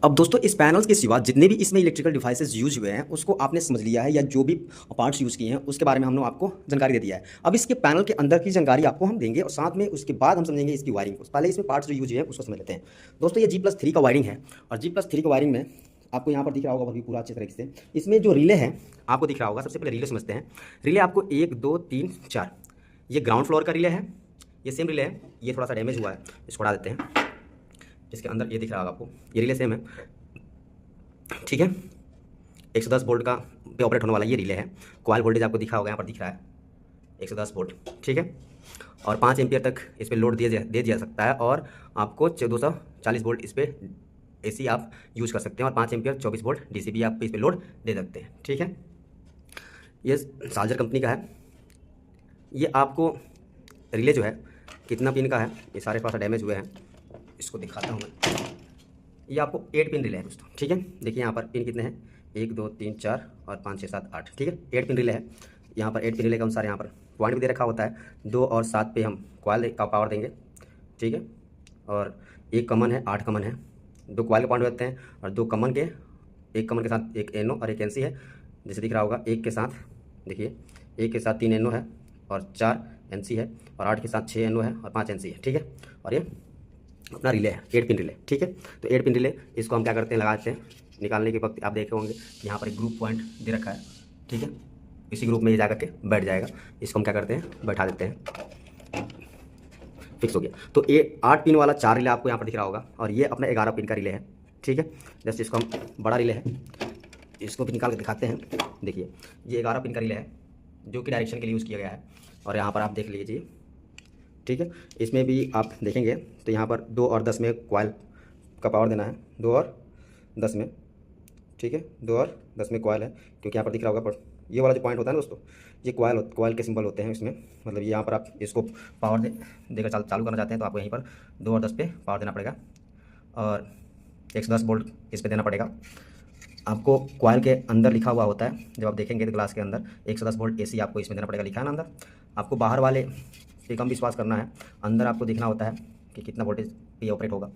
अब दोस्तों इस पैनल्स के सिवा जितने भी इसमें इलेक्ट्रिकल डिवाइसेस यूज हुए हैं उसको आपने समझ लिया है, या जो भी पार्ट्स यूज़ किए हैं उसके बारे में हमने आपको जानकारी दे दिया है। अब इसके पैनल के अंदर की जानकारी आपको हम देंगे और साथ में उसके बाद हम समझेंगे इसकी वायरिंग को। पहले इसमें पार्ट्स जो यूज हुए हैं उसको समझ लेते हैं। दोस्तों ये G+3 का वायरिंग है और G+3 का वायरिंग में आपको यहाँ पर दिख रहा होगा अभी पूरा अच्छे तरीके से। इसमें जो रिले है आपको दिख रहा होगा। सबसे पहले रिले समझते हैं। रिले आपको 1 2 3 4, ये ग्राउंड फ्लोर का रिले है, ये सेम रिले है। ये थोड़ा सा डैमेज हुआ है, इसको हटा देते हैं। इसके अंदर ये दिख रहा होगा आपको, ये रिले सेम है, ठीक है। 110 वोल्ट का पे ऑपरेट होने वाला ये रिले है। कॉइल वोल्टेज आपको दिखा होगा, यहाँ पर दिख रहा है 110 वोल्ट, ठीक है। और 5 एम्पियर तक इस पर लोड दे दिया सकता है और आपको 240 वोल्ट इस पर AC आप यूज़ कर सकते हैं और 5 एम्पियर 24 वोल्ट DC भी आप इस पर लोड दे सकते हैं, ठीक है। ये साल्जर कंपनी का है। ये आपको रिले जो है कितना पिन का है, ये सारे थोड़ा सा डैमेज हुए हैं, इसको दिखाता हूँ मैं। ये आपको 8 पिन रिले है दोस्तों, ठीक है। देखिए यहाँ पर पिन कितने हैं, 1 2 3 4 और 5 6 7 8, ठीक है। 8 पिन रिले है। यहाँ पर 8 पिन रिले के अनुसार यहाँ पर पॉइंट भी दे रखा होता है। 2 और 7 पे हम कॉइल का पावर देंगे, ठीक है। और एक कमन है, 8 कमन है। 2 कॉइल के पॉइंट होते हैं और 2 कमन के, एक कमन के साथ एक NO और एक NC है, जैसे दिख रहा होगा। एक के साथ देखिए, एक के साथ 3 NO है और 4 NC है और 8 के साथ 6 NO है और 5 NC है, ठीक है। और ये अपना रिले है, 8 पिन रिले, ठीक है। तो 8 पिन रिले इसको हम क्या करते हैं, लगाते हैं। निकालने के वक्त आप देखे होंगे कि यहाँ पर एक ग्रुप पॉइंट दे रखा है, ठीक है। इसी ग्रुप में ये जा करके बैठ जाएगा। इसको हम क्या करते हैं, बैठा देते हैं, फिक्स हो गया। तो ये 8 पिन वाला 4 रिले आपको यहाँ पर दिख रहा होगा और ये अपना 11 पिन का रिले है, ठीक है। जैसे इसको हम बड़ा रिले है, इसको भी निकाल के दिखाते हैं। देखिए ये 11 पिन का रिले है जो कि डायरेक्शन के लिए यूज़ किया गया है और यहाँ पर आप देख लीजिए, ठीक है। इसमें भी आप देखेंगे तो यहाँ पर 2 और 10 में कॉइल का पावर देना है, 2 और 10 में, ठीक है। 2 और 10 में कॉइल है, क्योंकि यहाँ पर दिख रहा होगा। पर ये वाला जो पॉइंट होता है ना दोस्तों, ये कॉइल के सिंबल होते हैं इसमें। मतलब ये यहाँ पर आप इसको पावर देकर चालू करना चाहते हैं तो आपको यहीं पर 2 और 10 पे पावर देना पड़ेगा और 110 वोल्ट इस पर देना पड़ेगा। आपको कॉइल के अंदर लिखा हुआ होता है, जब आप देखेंगे तो ग्लास के अंदर 110 वोल्ट AC आपको इसमें देना पड़ेगा, लिखा है ना अंदर। आपको बाहर वाले पे कम विश्वास करना है, अंदर आपको देखना होता है कि कितना वोल्टेज पे ऑपरेट होगा।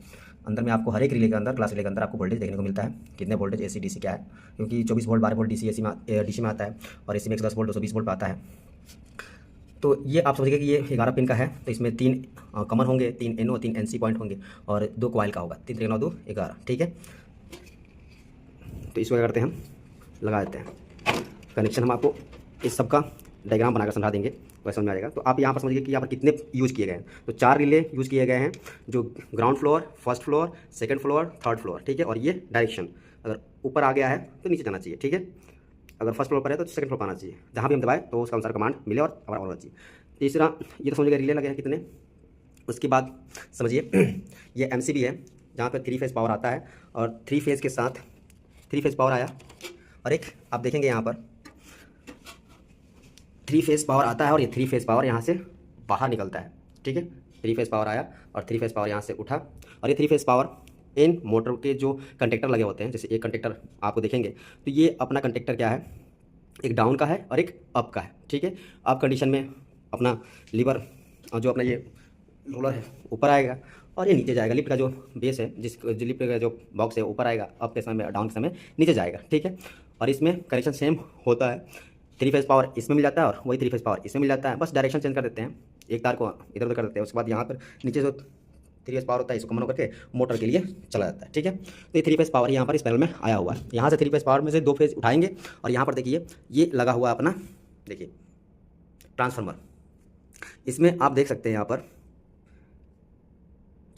अंदर में आपको हर एक रिले के अंदर, क्लास रिले के अंदर आपको वोल्टेज देखने को मिलता है, कितने वोल्टेज AC DC क्या है। क्योंकि 24 वोल्ट 12 वोल्ट DC में आता है और AC में 110 वोल्ट 220 वोल्ट आता है। तो ये आप समझिए कि ये 11 पिन का है। तो इसमें 3 कमन होंगे, 3 NO 3 NC पॉइंट होंगे और 2 कॉइल का होगा। 3 3 9 2 11, ठीक है। तो इसको क्या करते हैं, हम लगा देते हैं कनेक्शन। हम आपको इस सब का डायग्राम बनाकर समझा देंगे, वैसे समझ में आ जाएगा। तो आप यहाँ पर समझिए कि यहाँ पर कितने यूज़ किए गए हैं। तो 4 रिले यूज़ किए गए हैं, जो ground floor, first floor, second floor, third floor, ठीक है। और ये डायरेक्शन अगर ऊपर आ गया है तो नीचे जाना चाहिए, ठीक है। अगर फर्स्ट फ्लोर पर है तो सेकंड फ्लोर पर आना चाहिए। जहाँ भी हम दबाए तो उसका अनुसार कमांड मिले और हमारा होना चाहिए। तीसरा, ये तो समझिएगा रिले लगे हैं कितने। उसके बाद समझिए ये MCB है, जहाँ पर 3 फेज़ पावर आता है और 3 फेज़ के साथ 3 फेज़ पावर आया और एक आप देखेंगे यहाँ पर 3 फेज़ पावर आता है और ये 3 फेज़ पावर यहाँ से बाहर निकलता है, ठीक है। 3 फेज़ पावर आया और 3 फेज़ पावर यहाँ से उठा और ये 3 फेज़ पावर इन मोटर के जो कंडक्टर लगे होते हैं, जैसे एक कंडक्टर आपको देखेंगे तो ये अपना कंडक्टर क्या है, एक डाउन का है और एक अप का है, ठीक है। अप कंडीशन में अपना लीवर जो अपना ये रोलर है ऊपर आएगा और ये नीचे जाएगा। लिफ्ट का जो बेस है, जो लिफ्ट का जो बॉक्स है ऊपर आएगा, अप के समय डाउन के समय नीचे जाएगा, ठीक है। और इसमें कनेक्शन सेम होता है। 3 फेज़ पावर इसमें मिल जाता है और वही 3 फेज़ पावर इसमें मिल जाता है। बस डायरेक्शन चेंज कर देते हैं, एक तार को इधर उधर कर देते हैं। उसके बाद यहाँ पर नीचे जो 3 फेज़ पावर होता है इसको कॉमन करके मोटर के लिए चला जाता है, ठीक है। तो ये 3 फेज़ पावर यहाँ पर इस पैनल में आया हुआ है। यहाँ से 3 फेज़ पावर में से 2 फेज़ उठाएंगे और यहाँ पर देखिए ये लगा हुआ अपना, देखिए ट्रांसफार्मर। इसमें आप देख सकते हैं यहाँ पर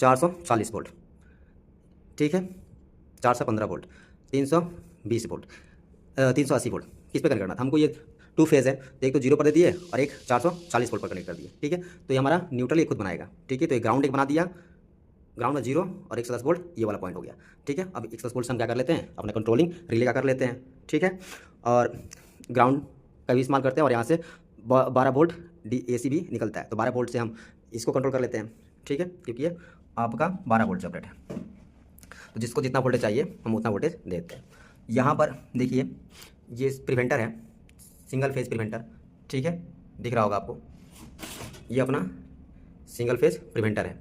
440 वोल्ट, ठीक है। 415 वोल्ट, 320 वोल्ट, 380 वोल्ट। किस पे कनेक्ट करना था हमको, ये 2 फेज़ है तो एक तो 0 पर दे दिए और एक 440 वोल्ट पर कनेक्ट कर दिए, ठीक है। तो ये हमारा न्यूट्रल ये खुद बनाएगा, ठीक है। तो ये ग्राउंड एक बना दिया, ग्राउंड में 0 और 110 वोल्ट ये वाला पॉइंट हो गया, ठीक है। अब 110 वोल्ट से हम क्या कर लेते हैं, अपना कंट्रोलिंग रिले का कर लेते हैं, ठीक है। और ग्राउंड का भी इस्तेमाल करते हैं और यहाँ से 12 वोल्ट AC भी निकलता है। तो 12 वोल्ट से हम इसको कंट्रोल कर लेते हैं, ठीक है, क्योंकि ये आपका 12 वोल्ट सेपरेट है। तो जिसको जितना वोल्टेज चाहिए हम उतना वोल्टेज देते हैं। यहाँ पर देखिए ये प्रिवेंटर है, सिंगल फेज़ प्रिवेंटर, ठीक है, दिख रहा होगा आपको। ये अपना सिंगल फेज़ प्रिवेंटर है।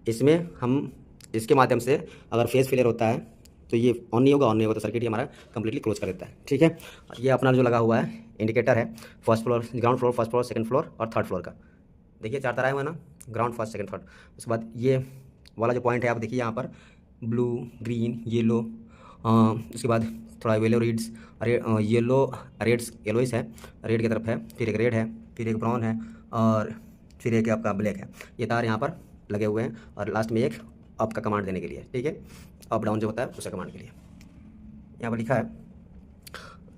इसमें हम इसके माध्यम से अगर फेज़ फेलियर होता है तो ये ऑन नहीं होगा तो सर्किट ही हमारा कंप्लीटली क्लोज कर देता है। ठीक है, ये अपना जो लगा हुआ है इंडिकेटर है first floor, ground floor, first floor, second floor और थर्ड फ्लोर का। देखिए 4 तार आए हुए हैं ना, ग्राउंड, फर्स्ट, सेकंड, थर्ड। उसके बाद ये वाला जो पॉइंट है आप देखिए यहाँ पर ब्लू, ग्रीन, येलो, उसके बाद थोड़ा yellow reeds, yellow reds, yellowish है, रेड की तरफ है, फिर एक रेड है, फिर एक ब्राउन है और फिर एक आपका ब्लैक है। ये तार यहाँ पर लगे हुए हैं और लास्ट में एक अप का कमांड देने के लिए। ठीक है, अप डाउन जो होता है उसका कमांड के लिए। यहाँ पर लिखा है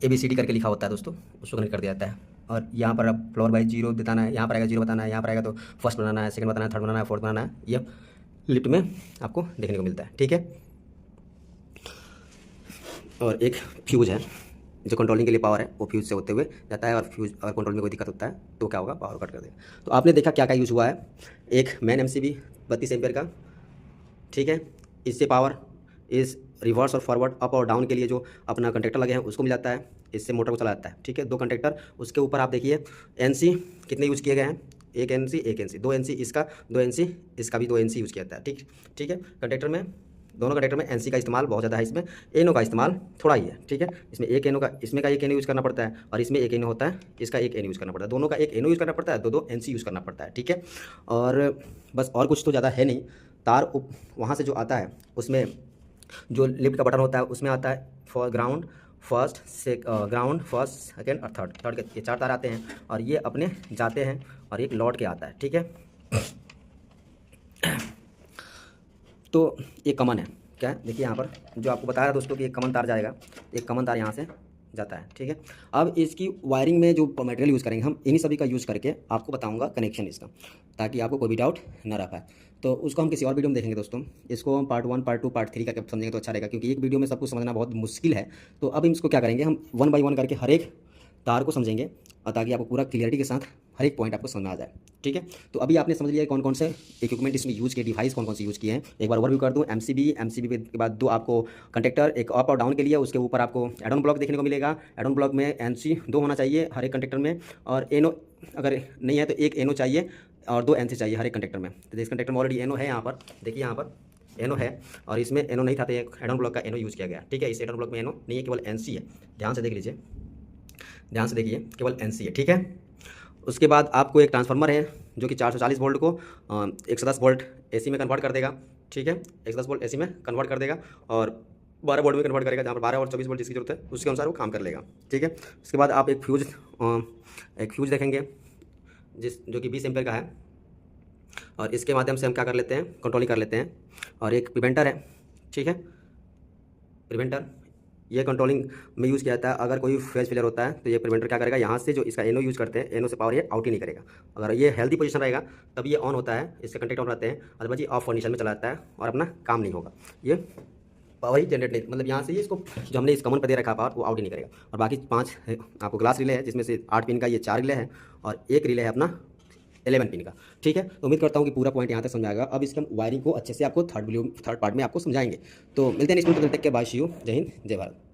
ABCD करके लिखा होता है दोस्तों, उसको कनेक्ट कर दिया जाता है। और यहाँ पर अब फ्लोर बाई 0 बताना है, यहाँ पर आएगा 0 बताना है, यहाँ पर आएगा तो फर्स्ट बनाना है, सेकंड बताना है, थर्ड बनाना है, फोर्थ बनाना है। ये लिफ्ट में आपको देखने को मिलता है। ठीक है, और एक फ्यूज़ है जो कंट्रोलिंग के लिए पावर है वो फ्यूज़ से होते हुए जाता है, और फ्यूज़ अगर कंट्रोल में कोई दिक्कत होता है तो क्या होगा, पावर कट कर देगा। तो आपने देखा क्या क्या यूज़ हुआ है। एक मेन MCB 32 एम्पियर का, ठीक है, इससे पावर इस रिवर्स और फॉरवर्ड, अप और डाउन के लिए जो अपना कंडक्टर लगे हैं उसको मिल जाता है, इससे मोटर को चला जाता है। ठीक है, 2 कंडक्टर, उसके ऊपर आप देखिए NC कितने यूज़ किए गए हैं, एक NC 2 NC इसका, 2 NC इसका भी 2 NC यूज़ किया जाता है। ठीक है, कंडक्टर में, दोनों कंडक्टर में NC का इस्तेमाल बहुत ज़्यादा है, इसमें एनो का इस्तेमाल थोड़ा ही है। ठीक है, इसमें एक एनो का, इसमें का एक एनो यूज़ करना पड़ता है और इसमें एक एनो होता है, इसका एक एनो यूज़ करना पड़ता है, दोनों का एक एनो यूज़ करना पड़ता है, 2 NC यूज़ करना पड़ता है। ठीक है, और बस और कुछ तो ज़्यादा है नहीं। तार वहाँ से जो आता है उसमें जो लिफ्ट का बटन होता है उसमें आता है for ground, ground, first, second और थर्ड के ये 4 तार आते हैं और ये अपने जाते हैं और एक लौट के आता है। ठीक है, तो ये कमन है क्या है, देखिए यहाँ पर जो आपको बताया दोस्तों कि एक कमन तार जाएगा, एक कमन तार यहाँ से जाता है। ठीक है, अब इसकी वायरिंग में जो मटेरियल यूज़ करेंगे हम इन्हीं सभी का यूज़ करके आपको बताऊंगा कनेक्शन इसका, ताकि आपको कोई भी डाउट ना रह पाए। तो उसको हम किसी और वीडियो में देखेंगे दोस्तों, इसको हम पार्ट 1, पार्ट 2, पार्ट 3 करके समझेंगे तो अच्छा रहेगा, क्योंकि एक वीडियो में सब कुछ समझना बहुत मुश्किल है। तो अब इसको क्या करेंगे, हम 1 बाई 1 करके हर एक तार को समझेंगे और ताकि आपको पूरा क्लियरिटी के साथ हर एक पॉइंट आपको समझ में आ जाए। ठीक है, तो अभी आपने समझ लिया कौन कौन से इक्विपमेंट इसमें यूज़ किए, डिवाइस कौन कौन से यूज़ किए हैं। एक बार ओवरव्यू कर दूं, MCB के बाद 2 आपको कंडक्टर, एक अप और डाउन के लिए, उसके ऊपर आपको एड ऑन ब्लॉक देखने को मिलेगा। एड ऑन ब्लॉक में NC 2 होना चाहिए हर एक कंडक्टर में, और एनो अगर नहीं है तो एक एनो चाहिए और 2 NC चाहिए हर एक कंडक्टर में। तो इस कंडक्टर में ऑलरेडी एनो है, यहाँ पर देखिए, यहाँ पर एनो है और इसमें एनो नहीं था तो एक एड ऑन ब्लॉक का एनो यूज़ किया गया। ठीक है, इस एड ऑन ब्लॉक में एनो नहीं है, केवल NC है। ध्यान से देख लीजिए, ध्यान से देखिए, केवल NC है। ठीक है, उसके बाद आपको एक ट्रांसफार्मर है जो कि 440 वोल्ट को 110 वोल्ट AC में कन्वर्ट कर देगा। ठीक है, 110 वोल्ट AC में कन्वर्ट कर देगा और 12 वोल्ट में कन्वर्ट करेगा, जहाँ पर 12 और 24 वोल्ट जिसकी जरूरत है उसके अनुसार वो काम कर लेगा। ठीक है, उसके बाद आप एक फ्यूज देखेंगे जो कि 20 एम्पियर का है, और इसके माध्यम से हम क्या कर लेते हैं, कंट्रोलिंग कर लेते हैं। और एक प्रिवेंटर है। ठीक है, प्रिवेंटर ये कंट्रोलिंग में यूज़ किया जाता है। अगर कोई फेज फेलियर होता है तो ये प्रिवेंटर क्या करेगा, यहाँ से जो इसका एनो यूज़ करते हैं, एनो से पावर ये आउट ही नहीं करेगा। अगर ये हेल्दी पोजीशन रहेगा तब ये ऑन होता है, इसके कंटेक्ट ऑन रहते हैं, अदरवाइज ये ऑफ कंडीशन में चला जाता है और अपना काम नहीं होगा, ये पावर ही जनरेट नहीं, मतलब यहाँ से ये इसको जो हमने इस कमन पर दे रखा पावर वो आउट ही नहीं करेगा। और बाकी 5 आपको ग्लास रिले है, जिसमें से 8 पिन का ये 4 रिले है और एक रिले है अपना 11 पिन का। ठीक है, तो उम्मीद करता हूँ कि पूरा पॉइंट यहाँ तक समझ आएगा। अब इसके हम वायरिंग को अच्छे से आपको थर्ड पार्ट में आपको समझाएंगे। तो मिलते हैं नेक्स्ट वीडियो, तब तक के बाय, सी यू, जय हिंद, जय भारत।